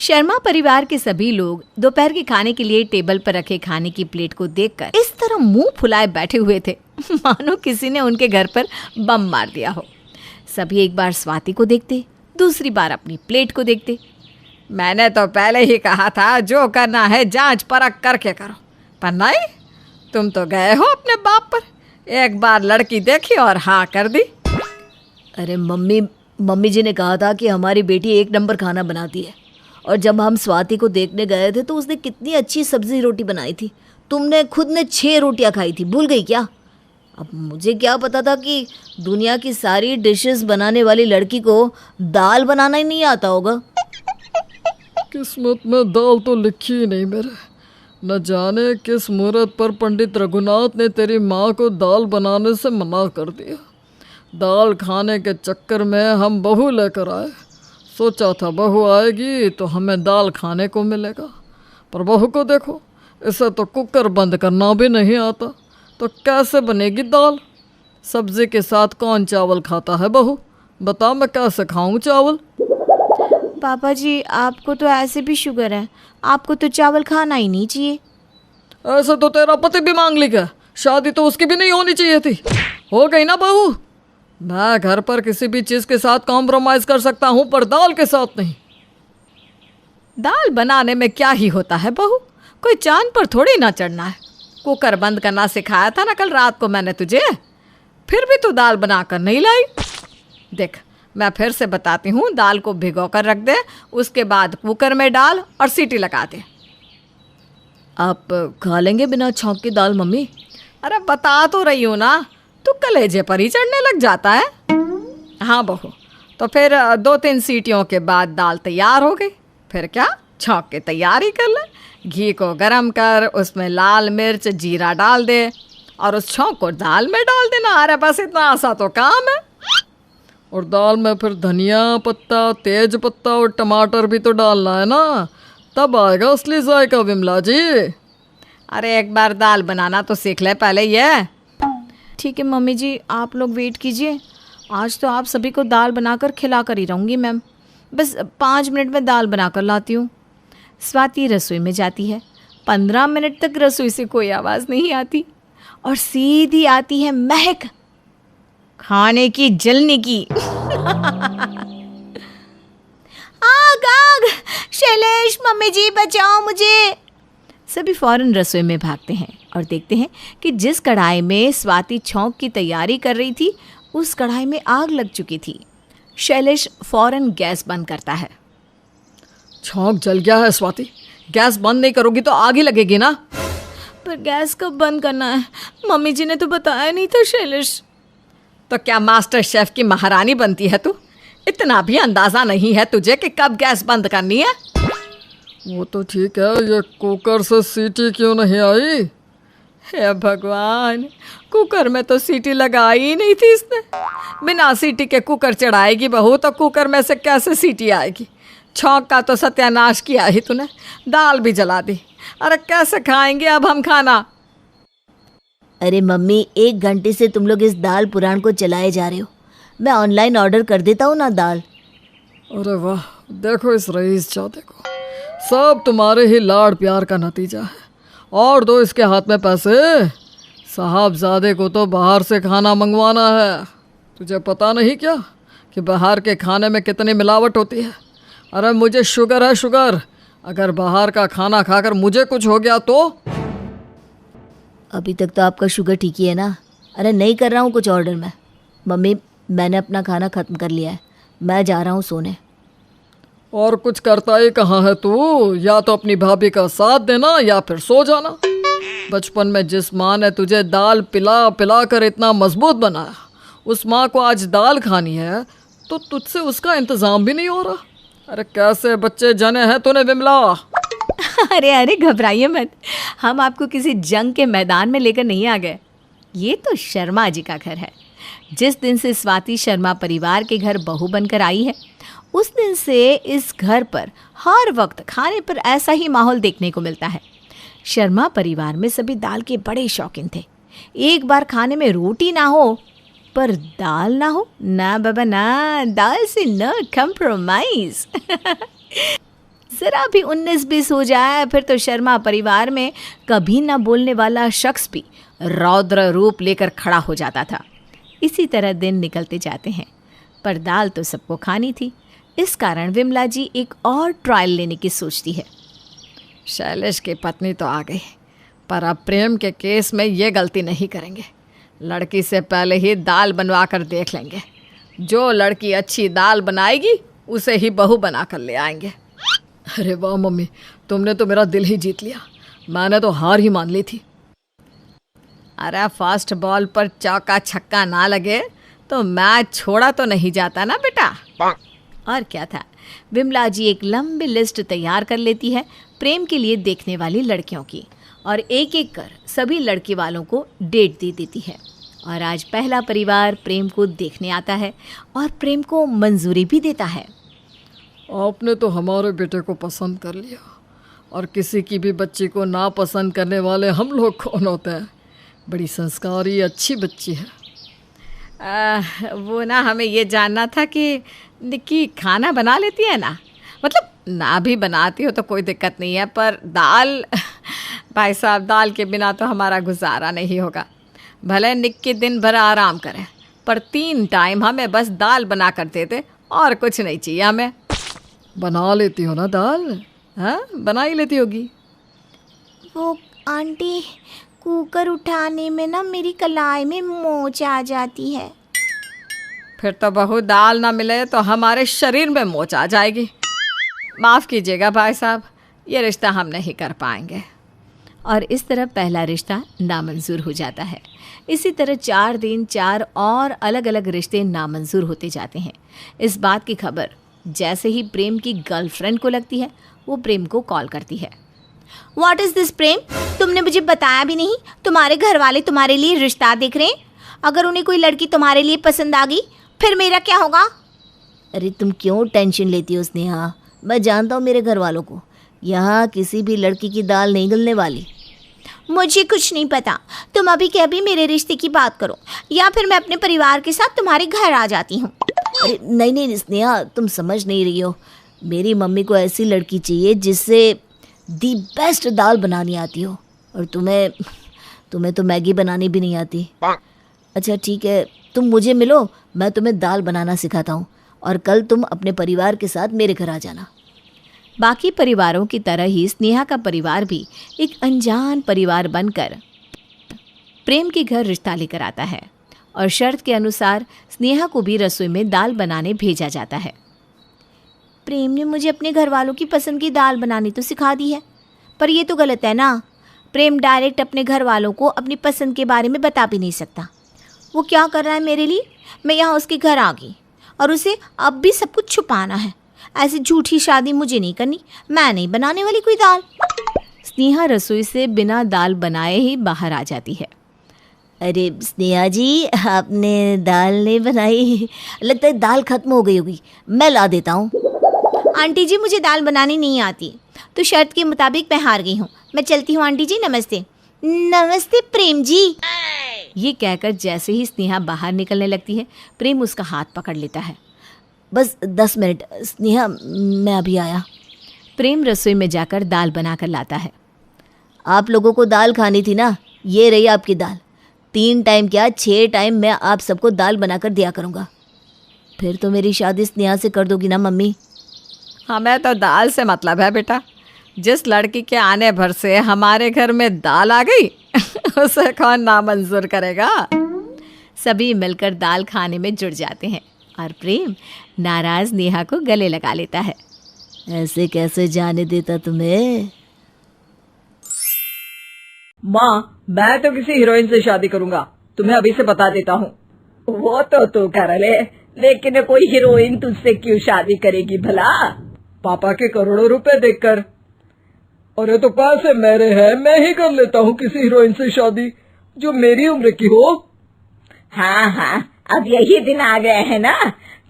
शर्मा परिवार के सभी लोग दोपहर के खाने के लिए टेबल पर रखे खाने की प्लेट को देखकर इस तरह मुंह फुलाए बैठे हुए थे मानो किसी ने उनके घर पर बम मार दिया हो। सभी एक बार स्वाति को देखते, दूसरी बार अपनी प्लेट को देखते। मैंने तो पहले ही कहा था जो करना है जांच परख करके करो, पर नहीं, तुम तो गए हो अपने बाप पर। एक बार लड़की देखी और हाँ कर दी। अरे मम्मी जी ने कहा था कि हमारी बेटी एक नंबर खाना बनाती है, और जब हम स्वाति को देखने गए थे तो उसने कितनी अच्छी सब्जी रोटी बनाई थी। तुमने खुद ने 6 रोटियां खाई थी, भूल गई क्या? अब मुझे क्या पता था कि दुनिया की सारी डिशेस बनाने वाली लड़की को दाल बनाना ही नहीं आता होगा। किस्मत में दाल तो लिखी ही नहीं मेरे। न जाने किस मुहूर्त पर पंडित रघुनाथ ने तेरी माँ को दाल बनाने से मना कर दिया। दाल खाने के चक्कर में हम बहू लेकर आए। सोचा था बहू आएगी तो हमें दाल खाने को मिलेगा, पर बहू को देखो, इसे तो कुकर बंद करना भी नहीं आता, तो कैसे बनेगी दाल? सब्जी के साथ कौन चावल खाता है बहू? बता, मैं कैसे खाऊं चावल? पापा जी, आपको तो ऐसे भी शुगर है, आपको तो चावल खाना ही नहीं चाहिए। ऐसा तो तेरा पति भी मांग लिया, शादी तो उसकी भी नहीं होनी चाहिए थी। हो गई ना बहू? मैं घर पर किसी भी चीज़ के साथ कॉम्प्रोमाइज़ कर सकता हूँ, पर दाल के साथ नहीं। दाल बनाने में क्या ही होता है बहू, कोई चांद पर थोड़ी ना चढ़ना है। कुकर बंद करना सिखाया था ना कल रात को मैंने तुझे, फिर भी तू दाल बनाकर नहीं लाई। देख, मैं फिर से बताती हूँ, दाल को भिगो कर रख दे, उसके बाद कुकर में डाल और सीटी लगा दे। आप खा लेंगे बिना छौंक के दाल मम्मी? अरे बता तो रही हूँ ना, तू कलेजे पर ही चढ़ने लग जाता है। हाँ बहू, तो फिर 2-3 सीटियों के बाद दाल तैयार हो गई। फिर क्या, छौंक के तैयारी कर ले। घी को गरम कर, उसमें लाल मिर्च जीरा डाल दे और उस छौंक को दाल में डाल देना। अरे बस इतना आसान तो काम है। और दाल में फिर धनिया पत्ता, तेज पत्ता और टमाटर भी तो डालना है ना, तब आएगा असली जायका विमला जी। अरे एक बार दाल बनाना तो सीख ले पहले ये। ठीक है मम्मी जी, आप लोग वेट कीजिए। आज तो आप सभी को दाल बनाकर खिला कर ही रहूँगी मैम। बस 5 मिनट में दाल बनाकर लाती हूँ। स्वाति रसोई में जाती है। 15 मिनट तक रसोई से कोई आवाज़ नहीं आती और सीधी आती है महक, खाने की जलने की। आग आग, शैलेश, मम्मी जी बचाओ मुझे। सभी फौरन रसोई में भागते हैं और देखते हैं कि जिस कढ़ाई में स्वाति छौंक की तैयारी कर रही थी, उस कढ़ाई में आग लग चुकी थी। शैलेश फौरन गैस बंद करता है। छौंक जल गया है स्वाति, गैस बंद नहीं करोगी तो आग ही लगेगी ना। पर गैस कब बंद करना है? मम्मी जी ने तो बताया नहीं था शैलेश। तो क्या मास्टर शेफ की महारानी बनती है तू? इतना भी अंदाजा नहीं है तुझे कि कब गैस बंद करनी है? वो तो ठीक है, ये कुकर से सीटी क्यों नहीं आई? हे भगवान, कुकर में तो सीटी लगाई ही नहीं थी इसने। बिना सीटी के कुकर चढ़ाएगी बहू तो कुकर में से कैसे सीटी आएगी? छौंक का तो सत्यानाश किया ही तूने, दाल भी जला दी। अरे कैसे खाएंगे अब हम खाना? अरे मम्मी, 1 घंटे से तुम लोग इस दाल पुराण को चलाए जा रहे हो। मैं ऑनलाइन ऑर्डर कर देता हूँ ना दाल। अरे वाह, देखो इस रईस जाते को, सब तुम्हारे ही लाड़ प्यार का नतीजा है। और दो इसके हाथ में पैसे। साहबजादे को तो बाहर से खाना मंगवाना है। तुझे पता नहीं क्या कि बाहर के खाने में कितनी मिलावट होती है? अरे मुझे शुगर है, शुगर। अगर बाहर का खाना खाकर मुझे कुछ हो गया तो? अभी तक तो आपका शुगर ठीक ही है ना। अरे नहीं कर रहा हूँ कुछ ऑर्डर में। मम्मी, मैंने अपना खाना ख़त्म कर लिया है, मैं जा रहा हूँ सोने। और कुछ करता ही कहाँ है तू? या तो अपनी भाभी का साथ देना या फिर सो जाना। बचपन में जिस माँ ने तुझे दाल पिला पिला कर इतना मजबूत बनाया, उस माँ को आज दाल खानी है तो तुझसे उसका इंतज़ाम भी नहीं हो रहा। अरे कैसे बच्चे जने हैं तूने विमला? अरे अरे घबराइए मत, हम आपको किसी जंग के मैदान में लेकर नहीं आ गए। ये तो शर्मा जी का घर है। जिस दिन से स्वाति शर्मा परिवार के घर बहू बनकर आई है, उस दिन से इस घर पर हर वक्त खाने पर ऐसा ही माहौल देखने को मिलता है। शर्मा परिवार में सभी दाल के बड़े शौकीन थे। एक बार खाने में रोटी ना हो पर दाल ना हो, ना बाबा ना, दाल से न कम्प्रोमाइज। ज़रा भी 19-20 हो जाए फिर तो शर्मा परिवार में कभी न बोलने वाला शख्स भी रौद्र रूप लेकर खड़ा हो जाता था। इसी तरह दिन निकलते जाते हैं, पर दाल तो सबको खानी थी। इस कारण विमला जी एक और ट्रायल लेने की सोचती है। शैलेश की पत्नी तो आ गई, पर अब प्रेम के केस में ये गलती नहीं करेंगे। लड़की से पहले ही दाल बनवा कर देख लेंगे। जो लड़की अच्छी दाल बनाएगी उसे ही बहू बना कर ले आएंगे। अरे वाह मम्मी, तुमने तो मेरा दिल ही जीत लिया। मैंने तो हार ही मान ली थी। अरे फर्स्ट बॉल पर चौका छक्का ना लगे तो मैच छोड़ा तो नहीं जाता ना बेटा। और क्या था, विमला जी एक लंबी लिस्ट तैयार कर लेती है प्रेम के लिए देखने वाली लड़कियों की, और एक एक कर सभी लड़की वालों को डेट दे देती है। और आज पहला परिवार प्रेम को देखने आता है और प्रेम को मंजूरी भी देता है। आपने तो हमारे बेटे को पसंद कर लिया, और किसी की भी बच्ची को ना पसंद करने वाले हम लोग कौन होते हैं। बड़ी संस्कारी अच्छी बच्ची है। वो ना हमें ये जानना था कि निक्की खाना बना लेती है ना? मतलब ना भी बनाती हो तो कोई दिक्कत नहीं है, पर दाल भाई साहब, दाल के बिना तो हमारा गुजारा नहीं होगा। भले निक्की दिन भर आराम करे, पर 3 टाइम हमें बस दाल बना कर दे दे, और कुछ नहीं चाहिए हमें। बना लेती हो ना दाल? हाँ, बना ही लेती होगी। वो आंटी, कुकर उठाने में ना मेरी कलाई में मोच आ जाती है। फिर तो बहू दाल ना मिले तो हमारे शरीर में मोच आ जाएगी। माफ़ कीजिएगा भाई साहब, ये रिश्ता हम नहीं कर पाएंगे। और इस तरह पहला रिश्ता नामंजूर हो जाता है। इसी तरह 4 दिन 4 और अलग अलग रिश्ते नामंजूर होते जाते हैं। इस बात की खबर जैसे ही प्रेम की गर्लफ्रेंड को लगती है, वो प्रेम को कॉल करती है। व्हाट इज़ दिस प्रेम? तुमने मुझे बताया भी नहीं। तुम्हारे घर वाले तुम्हारे लिए रिश्ता देख रहे हैं। अगर उन्हें कोई लड़की तुम्हारे लिए पसंद आ गई फिर मेरा क्या होगा? अरे तुम क्यों टेंशन लेती हो स्नेहा? मैं जानता हूँ मेरे घर वालों को। यहाँ किसी भी लड़की की दाल नहीं गलने वाली। मुझे कुछ नहीं पता। तुम अभी के अभी मेरे रिश्ते की बात करो, या फिर मैं अपने परिवार के साथ तुम्हारे घर आ जाती हूँ। अरे नहीं नहीं स्नेहा, तुम समझ नहीं रही हो। मेरी मम्मी को ऐसी लड़की चाहिए जिससे दी बेस्ट दाल बनानी आती हो, और तुम्हें तो मैगी बनानी भी नहीं आती। अच्छा ठीक है, तुम मुझे मिलो, मैं तुम्हें दाल बनाना सिखाता हूँ, और कल तुम अपने परिवार के साथ मेरे घर आ जाना। बाकी परिवारों की तरह ही स्नेहा का परिवार भी एक अनजान परिवार बनकर प्रेम के घर रिश्ता लेकर आता है, और शर्त के अनुसार स्नेहा को भी रसोई में दाल बनाने भेजा जाता है। प्रेम ने मुझे अपने घर वालों की पसंद की दाल बनानी तो सिखा दी है, पर ये तो गलत है ना। प्रेम डायरेक्ट अपने घर वालों को अपनी पसंद के बारे में बता भी नहीं सकता। वो क्या कर रहा है मेरे लिए? मैं यहाँ उसके घर आ गई और उसे अब भी सब कुछ छुपाना है। ऐसी झूठी शादी मुझे नहीं करनी। मैं नहीं बनाने वाली कोई दाल। स्नेहा रसोई से बिना दाल बनाए ही बाहर आ जाती है। अरे स्नेहा जी, आपने दाल नहीं बनाई? लगता है दाल खत्म हो गई होगी, मैं ला देता हूँ। आंटी जी, मुझे दाल बनानी नहीं आती, तो शर्त के मुताबिक मैं हार गई हूँ। मैं चलती हूँ आंटी जी, नमस्ते। नमस्ते प्रेम जी। ये कहकर जैसे ही स्नेहा बाहर निकलने लगती है, प्रेम उसका हाथ पकड़ लेता है। बस 10 मिनट स्नेहा, मैं अभी आया। प्रेम रसोई में जाकर दाल बनाकर लाता है। आप लोगों को दाल खानी थी ना, ये रही आपकी दाल। 3 टाइम क्या 6 टाइम मैं आप सबको दाल बनाकर दिया करूँगा। फिर तो मेरी शादी स्नेहा से कर दोगी ना मम्मी? हमें तो दाल से मतलब है बेटा। जिस लड़की के आने भर से हमारे घर में दाल आ गई उसे कौन नामंजूर करेगा। सभी मिलकर दाल खाने में जुट जाते हैं, और प्रेम नाराज नेहा को गले लगा लेता है। ऐसे कैसे जाने देता तुम्हें? माँ, मैं तो किसी हीरोइन से शादी करूंगा, तुम्हें अभी से बता देता हूँ। वो तो तू कर ले, लेकिन कोई हीरोइन तुझसे क्यों शादी करेगी भला? पापा के करोड़ों रुपए देखकर। अरे तो पैसे मेरे हैं, मैं ही कर लेता हूँ किसी हीरोइन से शादी जो मेरी उम्र की हो। हाँ हाँ, अब यही दिन आ गए हैं ना।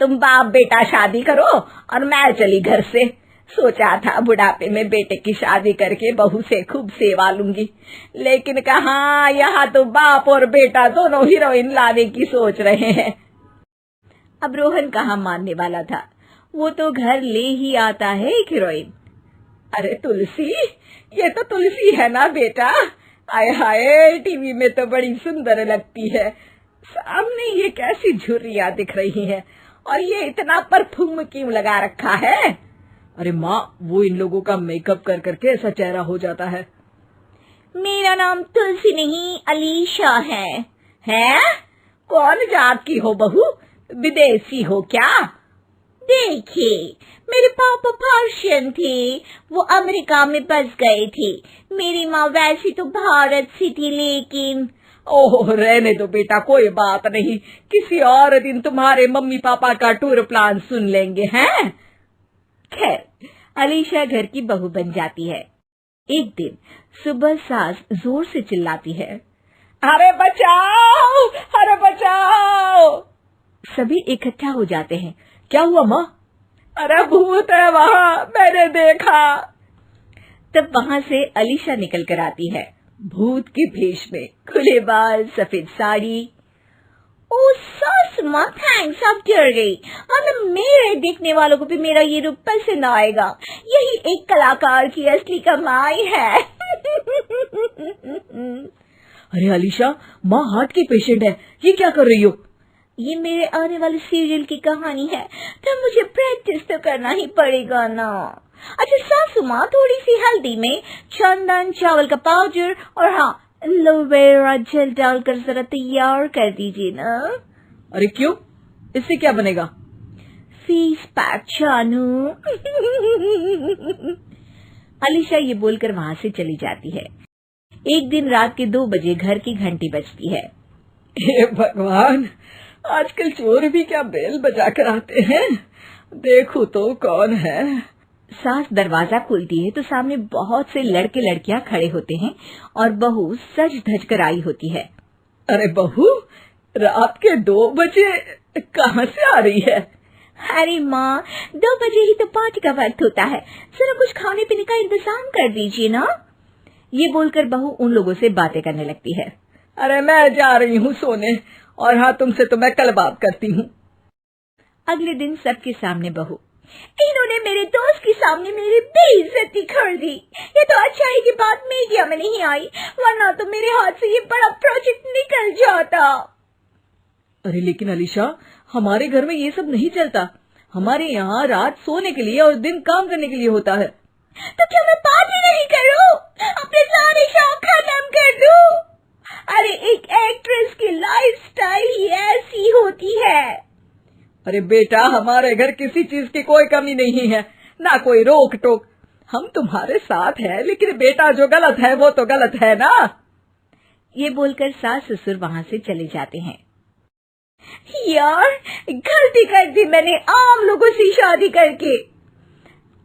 तुम बाप बेटा शादी करो और मैं चली घर से। सोचा था बुढ़ापे में बेटे की शादी करके बहू से खूब सेवा लूंगी, लेकिन कहाँ, यहाँ तो बाप और बेटा दोनों हीरोइन लाने की सोच रहे हैं। अब रोहन कहाँ मानने वाला था। वो तो घर ले ही आता है एक हीरोइन। अरे तुलसी, ये तो तुलसी है ना बेटा? आय हाय, टीवी में तो बड़ी सुंदर लगती है, सामने ये कैसी झुर्रियां दिख रही हैं, और ये इतना परफ्यूम क्यों लगा रखा है? अरे माँ, वो इन लोगों का मेकअप कर करके ऐसा चेहरा हो जाता है। मेरा नाम तुलसी नहीं अलीशा है। हैं? कौन जात की हो बहू? विदेशी हो क्या? देखिए, मेरे पापा पर्शियन थे, वो अमेरिका में बस गए थे। मेरी माँ वैसी तो भारत से थी, लेकिन ओह, रहने दो बेटा, कोई बात नहीं, किसी और दिन तुम्हारे मम्मी पापा का टूर प्लान सुन लेंगे हैं। खैर, अलीशा घर की बहू बन जाती है। एक दिन सुबह सास जोर से चिल्लाती है, अरे बचाओ, अरे बचाओ। सभी इकट्ठा हो जाते हैं। क्या हुआ माँ? अरे भूत है वहाँ, मैंने देखा। तब वहां से अलीशा निकल कर आती है, भूत के भेष में, खुले बाल, सफेद साड़ी। ओ सास माँ, थैंक्स, आप डर गई, वरना मेरे देखने वालों को भी मेरा ये रूप पसंद आएगा। यही एक कलाकार की असली कमाई है। अरे अलीशा, माँ हार्ट की पेशेंट है, ये क्या कर रही हो? ये मेरे आने वाले सीरियल की कहानी है, तो मुझे प्रैक्टिस तो करना ही पड़ेगा ना। अच्छा सासू माँ, थोड़ी सी हल्दी में चंदन, चावल का पाउडर और हाँ, एलोवेरा जेल डालकर जरा तैयार कर दीजिए ना। अरे क्यों, इससे क्या बनेगा? फेस पैक जानू। अलीशा ये बोलकर वहां से चली जाती है। एक दिन रात के 2 बजे घर की घंटी बजती है। हे भगवान, आजकल चोर भी क्या बेल बजा कर आते हैं, देखो तो कौन है। सास दरवाजा खोलती है तो सामने बहुत से लड़के लड़कियां खड़े होते हैं और बहू सज धज कर आई होती है। अरे बहू, रात के 2 बजे कहाँ से आ रही है? अरे माँ, 2 बजे ही तो पार्टी का वक्त होता है, जरा कुछ खाने पीने का इंतजाम कर दीजिए ना। ये बोलकर बहू उन लोगों से बातें करने लगती है। अरे मैं जा रही हूँ सोने, और हाँ, तुमसे तो मैं कल बात करती हूँ। अगले दिन सबके सामने बहू, इन्होंने मेरे दोस्त के सामने मेरी बेइज्जती कर दी। ये तो अच्छा है कि बात मीडिया में नहीं आई, वरना तो मेरे हाथ से ये बड़ा प्रोजेक्ट निकल जाता। अरे लेकिन अलीशा, हमारे घर में ये सब नहीं चलता, हमारे यहाँ रात सोने के लिए और दिन काम करने के लिए होता है। तो क्या मैं पार्टी नहीं करूं? अपने सारे शौक खत्म कर दूं? अरे एक एक्ट्रेस की लाइफस्टाइल ही ऐसी होती है। अरे बेटा, हमारे घर किसी चीज की कोई कमी नहीं है, ना कोई रोक टोक, हम तुम्हारे साथ हैं, लेकिन बेटा जो गलत है वो तो गलत है ना। ये बोलकर सास ससुर वहां से चले जाते हैं। यार, गलती कर दी मैंने आम लोगों से शादी करके।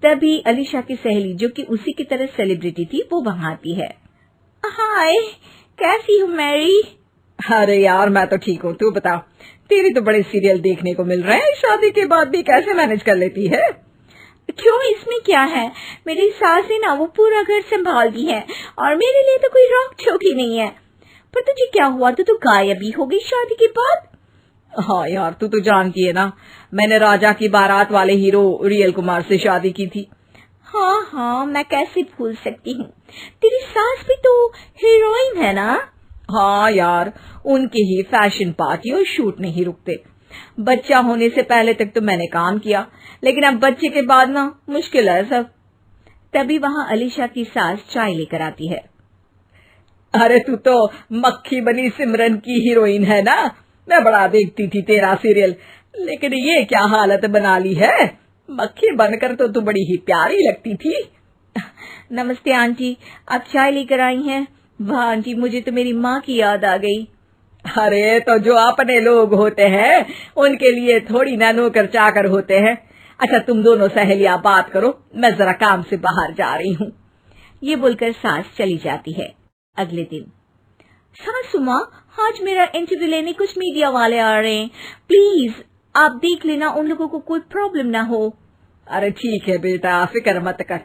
तभी अलीशा की सहेली, जो कि उसी की तरह सेलिब्रिटी थी, वो वहां आती है। हाय, कैसी हो मैरी? अरे यार, मैं तो ठीक हूँ, तू बता, तेरी तो बड़े सीरियल देखने को मिल रहे हैं, शादी के बाद भी कैसे मैनेज कर लेती है? क्यों, इसमें क्या है? मेरी सास है ना, वो पूरा घर संभालती है और मेरे लिए तो कोई रोक टोक ही नहीं है। पर तुझे क्या हुआ, तो गायब ही हो गई शादी के बाद? हाँ यार, तू तो जानती है ना, मैंने राजा की बारात वाले हीरो रियल कुमार से शादी की थी। हाँ हाँ, मैं कैसे भूल सकती हूँ, तेरी सास भी तो हीरोइन है ना? हाँ यार, उनके ही फैशन पार्टी और शूट नहीं रुकते। बच्चा होने से पहले तक तो मैंने काम किया, लेकिन अब बच्चे के बाद ना मुश्किल है सब। तभी वहाँ अलीशा की सास चाय लेकर आती है। अरे तू तो मक्खी बनी सिमरन की हीरोइन है ना, मैं बड़ा देखती थी तेरा सीरियल, लेकिन ये क्या हालत बना ली है, मक्खी बनकर तो तू बड़ी ही प्यारी लगती थी। नमस्ते आंटी, आप चाय लेकर आई हैं? वाह आंटी, मुझे तो मेरी माँ की याद आ गई। अरे तो जो अपने लोग होते हैं उनके लिए थोड़ी ना नौकर चाकर होते हैं। अच्छा तुम दोनों सहेलियां बात करो, मैं जरा काम से बाहर जा रही हूँ। ये बोलकर सास चली जाती है। अगले दिन, सासू माँ, आज मेरा इंटरव्यू लेने कुछ मीडिया वाले आ रहे हैं, प्लीज आप देख लेना उन लोगों को कोई प्रॉब्लम ना हो। अरे ठीक है बेटा, फिक्र मत कर।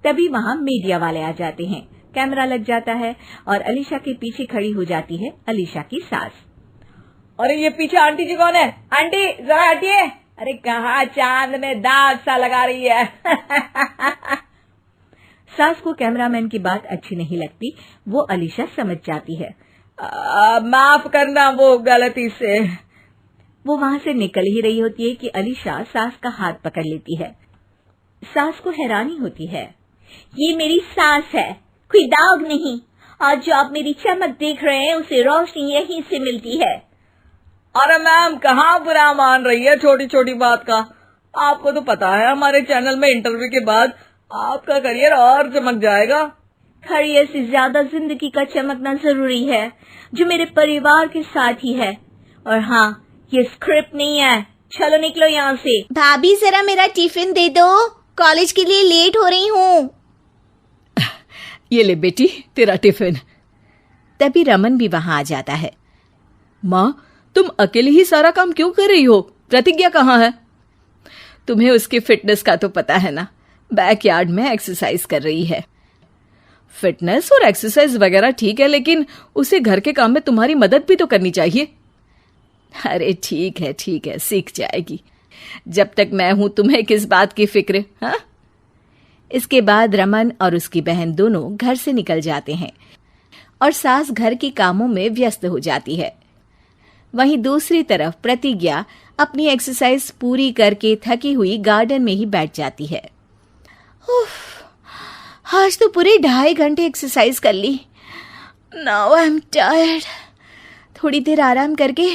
तभी वहाँ मीडिया वाले आ जाते हैं, कैमरा लग जाता है और अलीशा के पीछे खड़ी हो जाती है अलीशा की सास। अरे ये पीछे आंटी जी कौन है? आंटी जरा हटिए। अरे कहाँ चांद में दाग सा लगा रही है। सास को कैमरामैन की बात अच्छी नहीं लगती, वो अलीशा समझ जाती है। माफ करना, वो गलती से। वो वहां से निकल ही रही होती है कि अलीशा सास का हाथ पकड़ लेती है। सास को हैरानी होती है, ये मेरी सास है, कोई दाग नहीं, और जो आप मेरी चमक देख रहे हैं उसे रोशनी यहीं से मिलती है। अरे मैम, कहाँ बुरा मान रही है छोटी छोटी बात का। आपको तो पता है हमारे चैनल में इंटरव्यू के बाद आपका करियर और चमक जाएगा। करियर से ज्यादा जिंदगी का चमकना जरूरी है, जो मेरे परिवार के साथ ही है। और हाँ, ये स्क्रिप्ट नहीं है, चलो निकलो यहाँ से। भाभी जरा मेरा टिफिन दे दो, कॉलेज के लिए लेट हो रही हूँ। ये ले बेटी तेरा टिफिन। तभी रमन भी वहां आ जाता है। माँ, तुम अकेले ही सारा काम क्यों कर रही हो? प्रतिज्ञा कहाँ है? तुम्हें उसकी फिटनेस का तो पता है ना, बैकयार्ड में एक्सरसाइज कर रही है। फिटनेस और एक्सरसाइज वगैरह ठीक है, लेकिन उसे घर के काम में तुम्हारी मदद भी तो करनी चाहिए। अरे ठीक है, सीख जाएगी। जब तक मैं हूं तुम्हें किस बात की फिक्र? हाँ। इसके बाद रमन और उसकी बहन दोनों घर से निकल जाते हैं और सास घर के कामों में व्यस्त हो जाती है। वहीं दूसरी तरफ प्रतिज्ञा अपनी एक्सरसाइज पूरी करके थकी हुई गार्डन में ही बैठ जाती है। आज तो पूरे 2.5 घंटे एक्सरसाइज कर ली। Now I am tired. थोड़ी देर आराम करके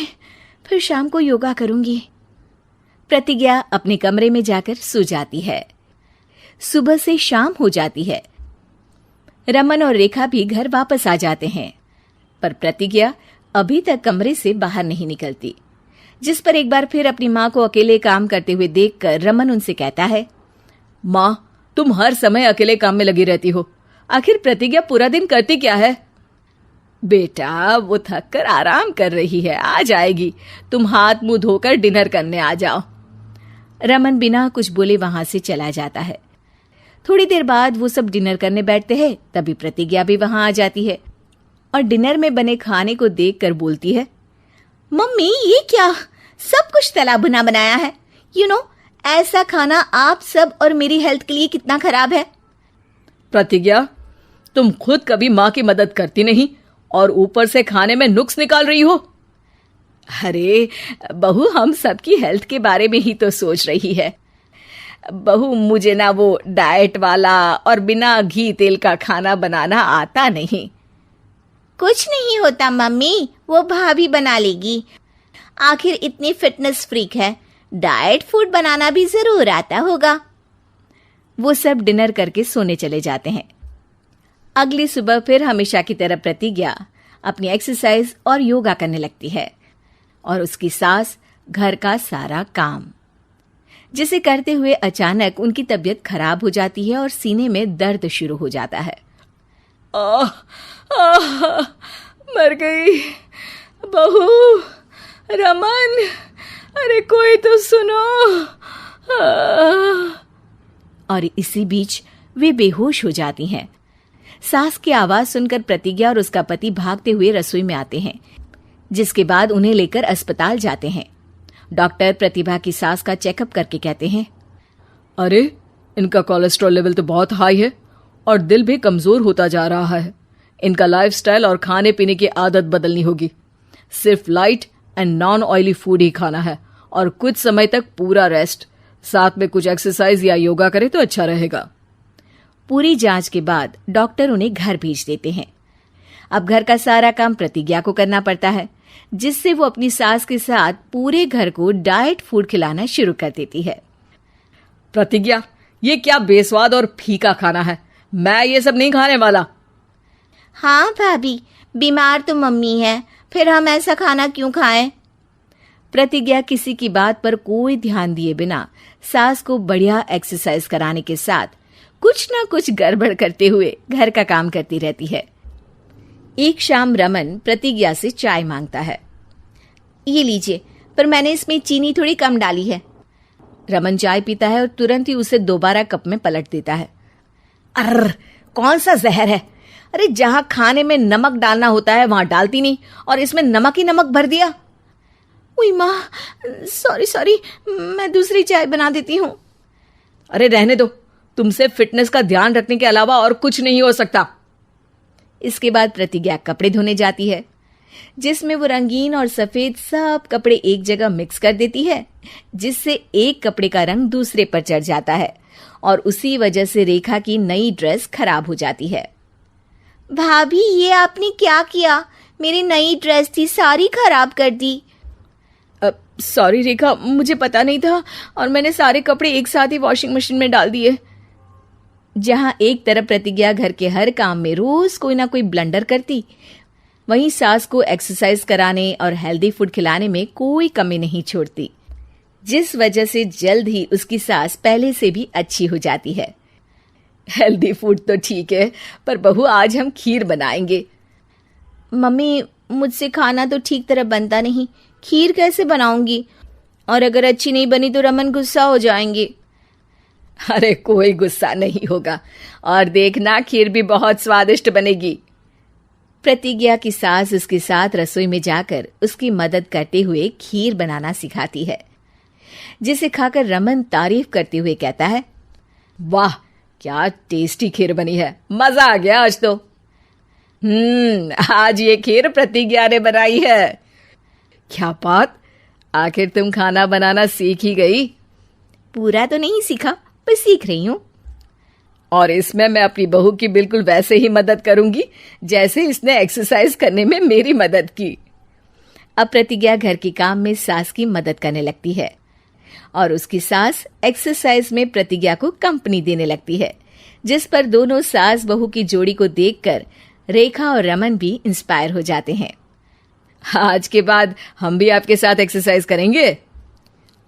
फिर शाम को योगा करूंगी। प्रतिज्ञा अपने कमरे में जाकर सो जाती है। सुबह से शाम हो जाती है। रमन और रेखा भी घर वापस आ जाते हैं, पर प्रतिज्ञा अभी तक कमरे से बाहर नहीं निकलती, जिस पर एक बार फिर अपनी माँ को अकेले काम करते हुए देखकर रमन उनसे कहता है, माँ, तुम हर समय अकेले काम में लगी रहती हो, आखिर प्रतिज्ञा पूरा दिन करती क्या है? बेटा वो थक कर आराम कर रही है, आ जाएगी। तुम हाथ मुंह धोकर डिनर करने आ जाओ। रमन बिना कुछ बोले वहां से चला जाता है। थोड़ी देर बाद वो सब डिनर करने बैठते हैं, तभी प्रतिज्ञा भी वहां आ जाती है और डिनर में बने खाने को देखकर बोलती है, मम्मी ये क्या, सब कुछ तला भुना बनाया है। यू नो, ऐसा खाना आप सब और मेरी हेल्थ के लिए कितना खराब है। प्रतिज्ञा, तुम खुद कभी माँ की मदद करती नहीं और ऊपर से खाने में नुक्स निकाल रही हो। अरे बहू, हम सबकी हेल्थ के बारे में ही तो सोच रही है। बहू, मुझे ना वो डाइट वाला और बिना घी तेल का खाना बनाना आता नहीं। कुछ नहीं होता मम्मी, वो भाभी बना लेगी। आखिर इतनी फिटनेस फ्रीक है, डाइट फूड बनाना भी जरूर आता होगा। वो सब डिनर करके सोने चले जाते हैं। अगली सुबह फिर हमेशा की तरह प्रतिज्ञा अपनी एक्सरसाइज और योगा करने लगती है और उसकी सास घर का सारा काम, जिसे करते हुए अचानक उनकी तबीयत खराब हो जाती है और सीने में दर्द शुरू हो जाता है। मर गई बहू। रमन, अरे कोई तो सुनो। और इसी बीच वे बेहोश हो जाती हैं। सास की आवाज सुनकर प्रतिज्ञा और उसका पति भागते हुए रसोई में आते हैं, जिसके बाद उन्हें लेकर अस्पताल जाते हैं। डॉक्टर प्रतिभा की सास का चेकअप करके कहते हैं, अरे इनका कोलेस्ट्रॉल लेवल तो बहुत हाई है और दिल भी कमजोर होता जा रहा है। इनका लाइफस्टाइल और खाने पीने की आदत बदलनी होगी। सिर्फ light and non oily food ही खाना है और कुछ समय तक पूरा रेस्ट, साथ में कुछ एक्सरसाइज या योगा करे तो अच्छा रहेगा। पूरी जांच के बाद डॉक्टर उन्हें घर भेज देते हैं। अब घर का सारा काम प्रतिज्ञा को करना पड़ता है, जिससे वो अपनी सास के साथ पूरे घर को डाइट फूड खिलाना शुरू कर देती है। प्रतिज्ञा, ये क्या बेस्वाद और फीका खाना है, मैं ये सब नहीं खाने वाला। हाँ भाभी, बीमार तो मम्मी है, फिर हम ऐसा खाना क्यों खाएं? प्रतिज्ञा किसी की बात पर कोई ध्यान दिए बिना सास को बढ़िया एक्सरसाइज कराने के साथ कुछ ना कुछ गड़बड़ करते हुए घर का काम करती रहती है। एक शाम रमन प्रतिज्ञा से चाय मांगता है। ये लीजिए, पर मैंने इसमें चीनी थोड़ी कम डाली है। रमन चाय पीता है और तुरंत ही उसे दोबारा कप में पलट देता है। अर्र, कौन सा जहर है? अरे जहां खाने में नमक डालना होता है वहां डालती नहीं और इसमें नमक ही नमक भर दिया। उई माँ, सॉरी, मैं दूसरी चाय बना देती हूँ। अरे रहने दो, तुमसे फिटनेस का ध्यान रखने के अलावा और कुछ नहीं हो सकता। इसके बाद प्रतिज्ञा कपड़े धोने जाती है, जिसमें वो रंगीन और सफेद सब कपड़े एक जगह मिक्स कर देती है, जिससे एक कपड़े का रंग दूसरे पर चढ़ जाता है और उसी वजह से रेखा की नई ड्रेस खराब हो जाती है। भाभी, ये आपने क्या किया? मेरी नई ड्रेस थी, सारी खराब कर दी। सॉरी रेखा, मुझे पता नहीं था और मैंने सारे कपड़े एक साथ ही वॉशिंग मशीन में डाल दिए। जहां एक तरफ प्रतिज्ञा घर के हर काम में रोज कोई ना कोई ब्लंडर करती, वहीं सास को एक्सरसाइज कराने और हेल्दी फूड खिलाने में कोई कमी नहीं छोड़ती, जिस वजह से जल्द ही उसकी सास पहले से भी अच्छी हो जाती है। हेल्दी फूड तो ठीक है, पर बहू आज हम खीर बनाएंगे। मम्मी, मुझसे खाना तो ठीक तरह बनता नहीं, खीर कैसे बनाऊंगी? और अगर अच्छी नहीं बनी तो रमन गुस्सा हो जाएंगे। अरे कोई गुस्सा नहीं होगा, और देखना खीर भी बहुत स्वादिष्ट बनेगी। प्रतिज्ञा की सास उसके साथ रसोई में जाकर उसकी मदद करते हुए खीर बनाना सिखाती है, जिसे खाकर रमन तारीफ करते हुए कहता है, वाह क्या टेस्टी खीर बनी है, मजा आ गया आज तो। आज ये खीर प्रतिज्ञा ने बनाई है। क्या बात, आखिर तुम खाना बनाना सीख ही गई? पूरा तो नहीं सीखा, पर सीख रही हूँ। और इसमें मैं अपनी बहू की बिल्कुल वैसे ही मदद करूंगी जैसे इसने एक्सरसाइज करने में मेरी मदद की। अब प्रतिज्ञा घर के काम में सास की मदद करने लगती है और उसकी सास एक्सरसाइज में प्रतिज्ञा को कंपनी देने लगती है, जिस पर दोनों सास बहू की जोड़ी को देखकर रेखा और रमन भी इंस्पायर हो जाते हैं। आज के बाद हम भी आपके साथ एक्सरसाइज करेंगे।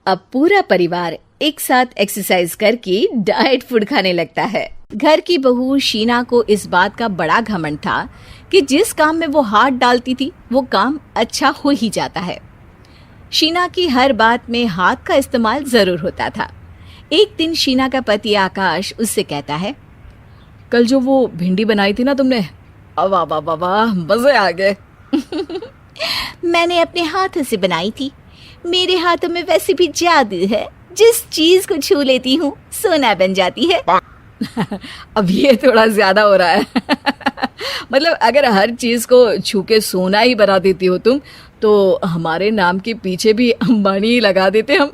अब पूरा परिवार एक साथ एक्सरसाइज करके डाइट फूड खाने लगता है। घर की बहू शीना को इस बात का बड़ा घमंड था कि जिस काम में वो हाथ डालती थी वो काम अच्छा हो ही जाता है। शीना की हर बात में हाथ का इस्तेमाल जरूर होता था। एक दिन शीना का पति आकाश उससे कहता है, कल जो वो भिंडी बनाई थी ना तुमने, वाह वाह वाह वाह, मजे आ गए। मैंने अपने हाथों से बनाई थी। मेरे हाथों में वैसे भी जादू है, जिस चीज को छू लेती हूँ सोना बन जाती है। अब ये थोड़ा ज्यादा हो रहा है। मतलब अगर हर चीज को छू के सोना ही बना देती हो तुम, तो हमारे नाम के पीछे भी अंबानी ही लगा देते हम।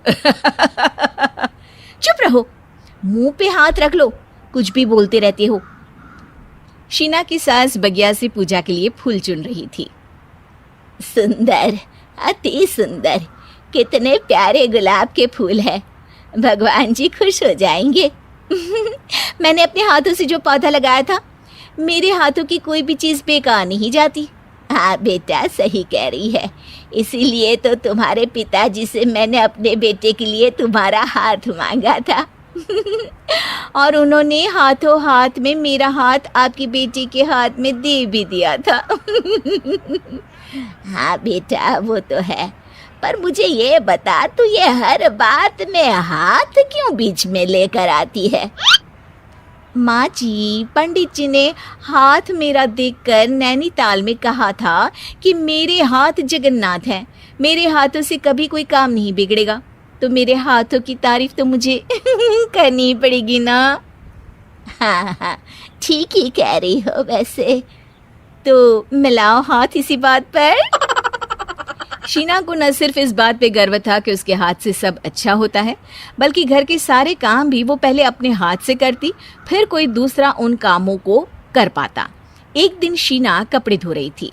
चुप रहो, मुंह पे हाथ रख लो, कुछ भी बोलते रहते हो। शीना की सास बगिया से पूजा के लिए फूल चुन रही थी। सुंदर, अति सुंदर, कितने प्यारे गुलाब के फूल हैं, भगवान जी खुश हो जाएंगे। मैंने अपने हाथों से जो पौधा लगाया था, मेरे हाथों की कोई भी चीज बेकार नहीं जाती। हाँ बेटा, सही कह रही है, इसीलिए तो तुम्हारे पिताजी से मैंने अपने बेटे के लिए तुम्हारा हाथ मांगा था। और उन्होंने हाथों हाथ में मेरा हाथ आपकी बेटी के हाथ में दे भी दिया था। हाँ बेटा, वो तो है, पर मुझे ये बता, तू ये हर बात में हाथ क्यों बीच में लेकर आती है? माँ जी, पंडित जी ने हाथ मेरा देखकर नैनीताल में कहा था कि मेरे हाथ जगन्नाथ हैं, मेरे हाथों से कभी कोई काम नहीं बिगड़ेगा, तो मेरे हाथों की तारीफ तो मुझे करनी पड़ेगी ना। हाँ हाँ, ठीक ही कह रही हो वैसे, तो मिलाओ हाथ इसी बात पर। शीना को न सिर्फ इस बात पे गर्व था कि उसके हाथ से सब अच्छा होता है, बल्कि घर के सारे काम भी वो पहले अपने हाथ से करती, फिर कोई दूसरा उन कामों को कर पाता। एक दिन शीना कपड़े धो रही थी।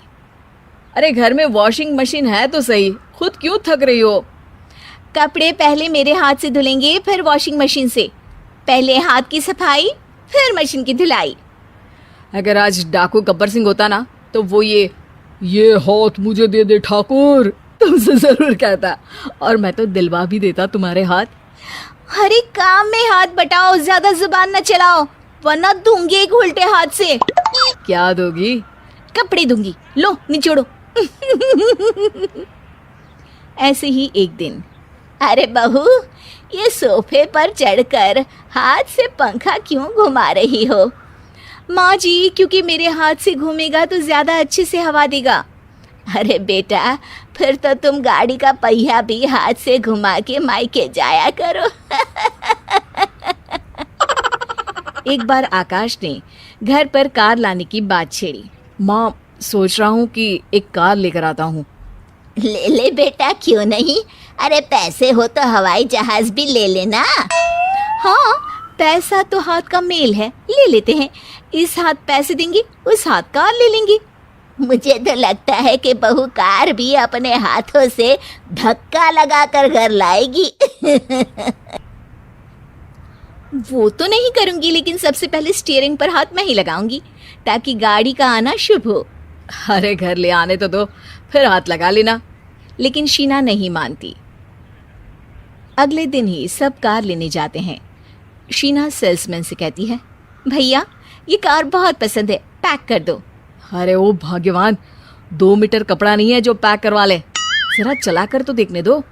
अरे घर में वॉशिंग मशीन है तो सही, खुद क्यों थक रही हो? कपड़े पहले मेरे हाथ से धुलेंगे, फिर वॉशिंग मशीन से। पहले हाथ की सफाई, फिर मशीन की धुलाई। अगर आज डाकू गब्बर सिंह होता ना, तो वो ये हाथ मुझे दे दे ठाकुर, तुमसे जरूर कहता, और मैं तो दिलवा भी देता तुम्हारे हाथ। हर एक काम में हाथ बटाओ, ज्यादा जुबान न चलाओ, वरना दूंगी एक उल्टे हाथ से। क्या दोगी? कपड़े दूंगी, लो निचोड़ो। ऐसे ही एक दिन, अरे बहू, ये सोफे पर चढ़कर हाथ से पंखा क्यों घुमा रही हो? माँ जी, क्योंकि मेरे हाथ से घूमेगा तो ज्यादा अच्छे से हवा देगा। अरे बेटा, फिर तो तुम गाड़ी का पहिया भी हाथ से घुमा के मायके जाया करो। एक बार आकाश ने घर पर कार लाने की बात छेड़ी। माँ, सोच रहा हूँ कि एक कार लेकर आता हूँ। ले ले बेटा, क्यों नहीं। अरे पैसे हो तो हवाई जहाज भी ले लेना। हाँ, पैसा तो हाथ का मेल है, ले लेते हैं। इस हाथ पैसे देंगी, उस हाथ कार ले लेंगी। मुझे तो लगता है कि बहू कार भी अपने हाथों से धक्का लगाकर घर लाएगी। वो तो नहीं करूंगी, लेकिन सबसे पहले स्टीयरिंग पर हाथ मैं ही लगाऊंगी ताकि गाड़ी का आना शुभ हो। अरे घर ले आने तो दो, फिर हाथ लगा लेना। लेकिन शीना नहीं मानती। अगले दिन ही सब कार लेने जाते हैं। शीना सेल्समैन से कहती है, भैया ये कार बहुत पसंद है, पैक कर दो। अरे ओ भाग्यवान, 2 मीटर कपड़ा नहीं है जो पैक करवा ले, जरा चला कर तो देखने दो।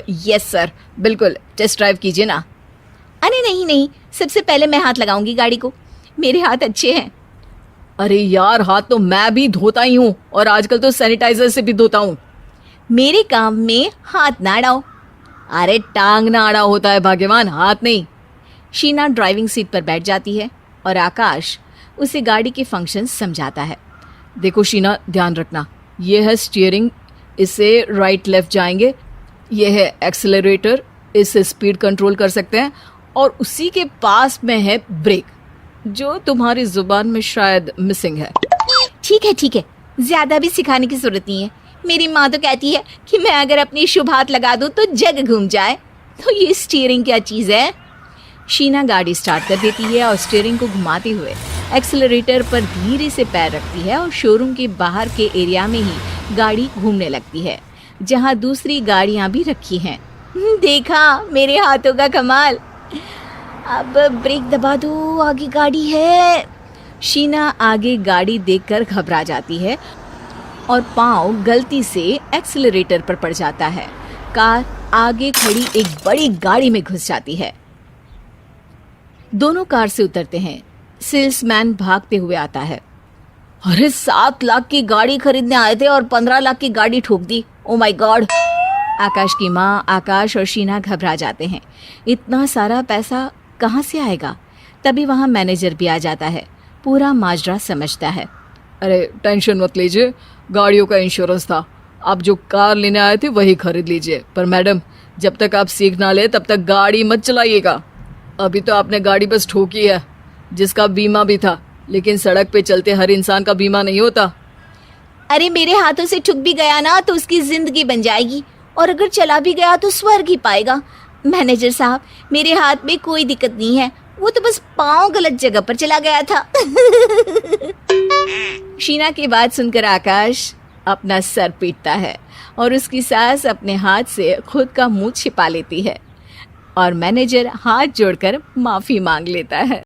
यस सर, बिल्कुल, टेस्ट ड्राइव कीजिए ना। अरे नहीं नहीं, सबसे पहले मैं हाथ लगाऊंगी गाड़ी को, मेरे हाथ अच्छे हैं। अरे यार, हाथ तो मैं भी धोता ही हूँ, और आजकल तो सैनिटाइजर से भी धोता हूँ। मेरे काम में हाथ ना अड़ाओ। अरे टांग ना अड़ा होता है भाग्यवान, हाथ नहीं। शीना ड्राइविंग सीट पर बैठ जाती है और आकाश उसे गाड़ी के फंक्शन समझाता है। देखो शीना, ध्यान रखना, ये है स्टीयरिंग, इससे राइट लेफ्ट जाएंगे। ये है एक्सेलरेटर, इससे स्पीड कंट्रोल कर सकते हैं। और उसी के पास में है ब्रेक, जो तुम्हारी जुबान में शायद मिसिंग है। ठीक है, ज्यादा भी सिखाने की जरूरत नहीं है। मेरी माँ तो कहती है कि मैं अगर अपनी शुभ हाथ लगा दूं तो जग घूम जाए, तो ये स्टीयरिंग क्या चीज़ है। शीना गाड़ी स्टार्ट कर देती है और स्टीयरिंग को घुमाते हुए एक्सेलरेटर पर धीरे से पैर रखती है और शोरूम के बाहर के एरिया में ही गाड़ी घूमने लगती है, जहाँ दूसरी गाड़ियाँ भी रखी हैं। देखा मेरे हाथों का कमाल। अब ब्रेक दबा दो, आगे गाड़ी है। शीना आगे गाड़ी देखकर घबरा जाती है और पाँव गलती से एक्सेलरेटर पर पड़ जाता है। कार आगे खड़ी एक बड़ी गाड़ी में घुस जाती है। दोनों कार से उतरते हैं। सेल्समैन भागते हुए आता है। अरे 7 लाख की गाड़ी खरीदने आए थे और 15 लाख की गाड़ी ठोक दी। Oh my God. आकाश की माँ, आकाश और शीना घबरा जाते हैं। इतना सारा पैसा कहाँ से आएगा। तभी वहाँ मैनेजर भी आ जाता है, पूरा माजरा समझता है। अरे टेंशन मत लीजिए, गाड़ियों का इंश्योरेंस था, आप जो कार लेने आए थे वही खरीद लीजिए। पर मैडम, जब तक आप सीख ना ले तब तक गाड़ी मत चलाइएगा। अभी तो आपने गाड़ी बस ठोकी है, जिसका बीमा भी था, लेकिन सड़क पे चलते हर इंसान का बीमा नहीं होता। अरे मेरे हाथों से ठुक भी गया ना तो उसकी जिंदगी बन जाएगी, और अगर चला भी गया तो स्वर्ग ही पाएगा। मैनेजर साहब, मेरे हाथ में कोई दिक्कत नहीं है, वो तो बस पाँव गलत जगह पर चला गया था। शीना की बात सुनकर आकाश अपना सर पीटता है और उसकी सास अपने हाथ से खुद का मुंह छिपा लेती है और मैनेजर हाथ जोड़कर माफी मांग लेता है।